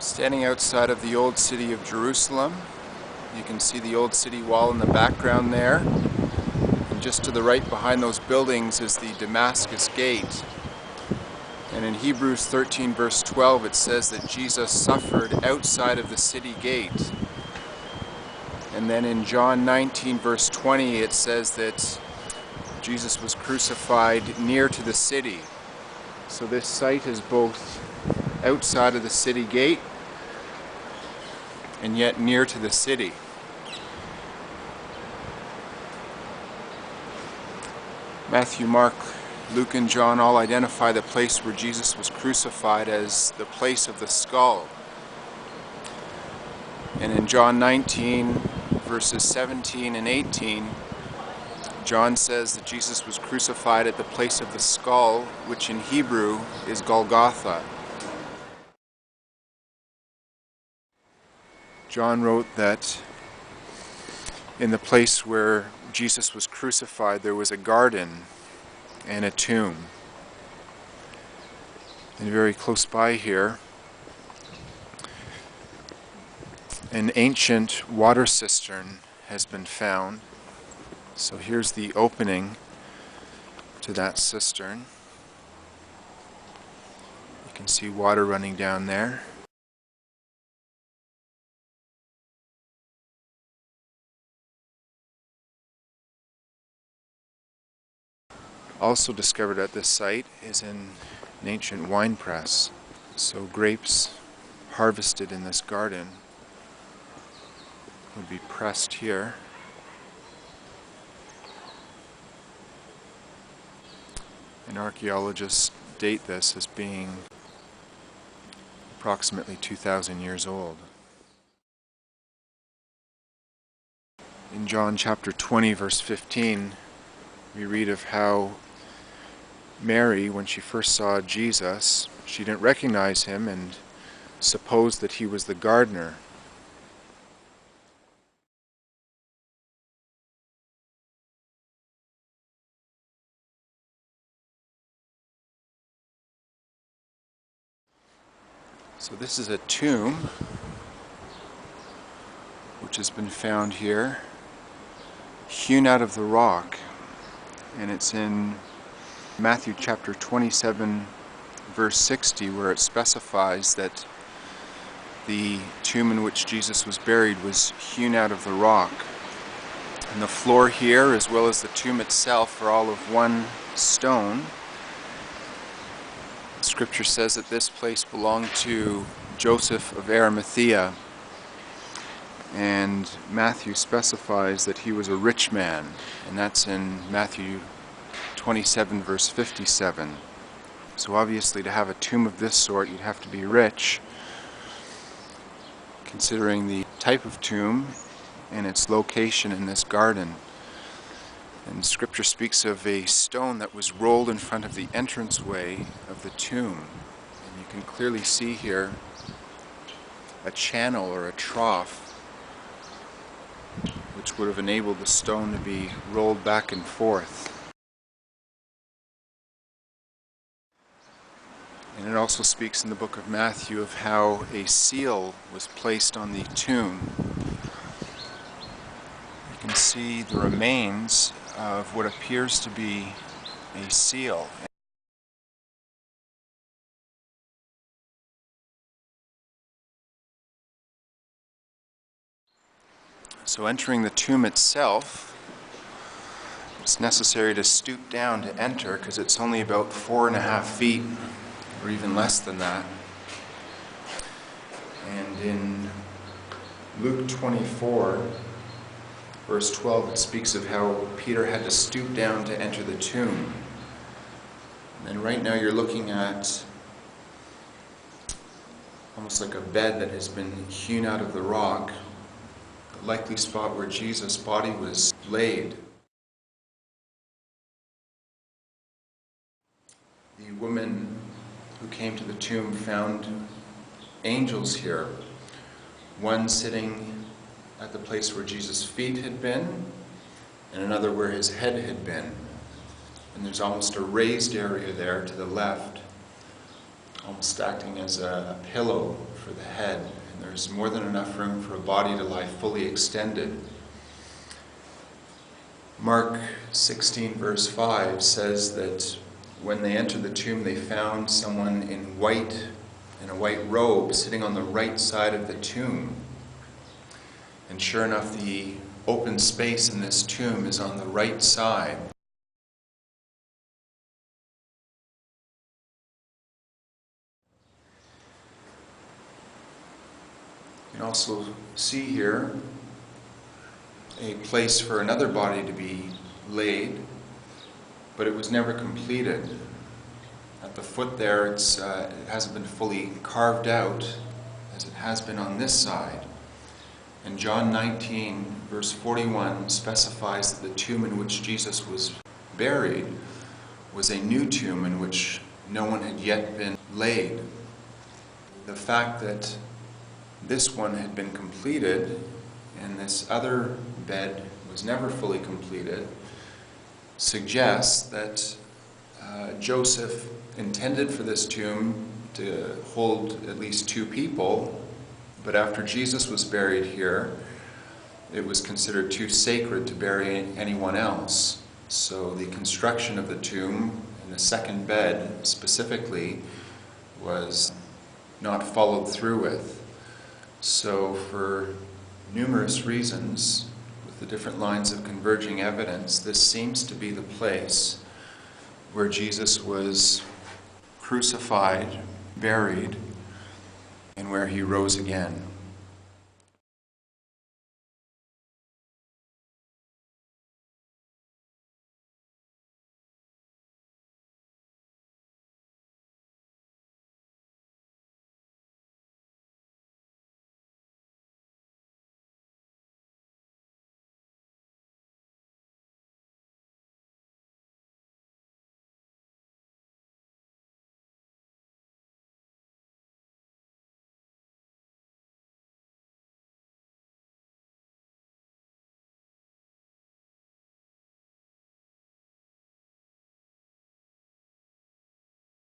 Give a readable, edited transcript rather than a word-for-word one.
Standing outside of the old city of Jerusalem, you can see the old city wall in the background there. And just to the right behind those buildings is the Damascus Gate. And in Hebrews 13 verse 12 it says that Jesus suffered outside of the city gate. And then in John 19 verse 20 it says that Jesus was crucified near to the city. So this site is both outside of the city gate and yet near to the city. Matthew, Mark, Luke, and John all identify the place where Jesus was crucified as the place of the skull. And in John 19, verses 17 and 18, John says that Jesus was crucified at the place of the skull, which in Hebrew is Golgotha. John wrote that in the place where Jesus was crucified there was a garden and a tomb. And very close by here, an ancient water cistern has been found. So here's the opening to that cistern. You can see water running down there. Also discovered at this site is an ancient wine press. So grapes harvested in this garden would be pressed here. And archaeologists date this as being approximately 2,000 years old. In John chapter 20 verse 15 we read of how Mary, when she first saw Jesus, she didn't recognize him and supposed that he was the gardener. So this is a tomb which has been found here, hewn out of the rock, and it's in Matthew chapter 27 verse 60 where it specifies that the tomb in which Jesus was buried was hewn out of the rock. And the floor here as well as the tomb itself are all of one stone. Scripture says that this place belonged to Joseph of Arimathea, and Matthew specifies that he was a rich man, and that's in Matthew 27 verse 57. So obviously to have a tomb of this sort you'd have to be rich, considering the type of tomb and its location in this garden. And Scripture speaks of a stone that was rolled in front of the entranceway of the tomb. And you can clearly see here a channel or a trough which would have enabled the stone to be rolled back and forth. And it also speaks in the book of Matthew of how a seal was placed on the tomb. You can see the remains of what appears to be a seal. So entering the tomb itself, it's necessary to stoop down to enter because it's only about 4.5 feet or even less than that. And in Luke 24 verse 12 it speaks of how Peter had to stoop down to enter the tomb. And right now you're looking at almost like a bed that has been hewn out of the rock, the likely spot where Jesus' body was laid. The woman who came to the tomb found angels here, one sitting at the place where Jesus' feet had been, and another where his head had been. And there's almost a raised area there to the left almost acting as a pillow for the head. And there's more than enough room for a body to lie fully extended. Mark 16 verse 5 says that when they entered the tomb, they found someone in a white robe sitting on the right side of the tomb. And sure enough, the open space in this tomb is on the right side. You can also see here a place for another body to be laid, but it was never completed. At the foot there, it hasn't been fully carved out as it has been on this side. And John 19, verse 41, specifies that the tomb in which Jesus was buried was a new tomb in which no one had yet been laid. The fact that this one had been completed and this other bed was never fully completed suggests that Joseph intended for this tomb to hold at least 2 people, but after Jesus was buried here, it was considered too sacred to bury anyone else. So the construction of the tomb and the second bed specifically was not followed through with. So for numerous reasons, with the different lines of converging evidence, this seems to be the place where Jesus was crucified, buried, and where he rose again.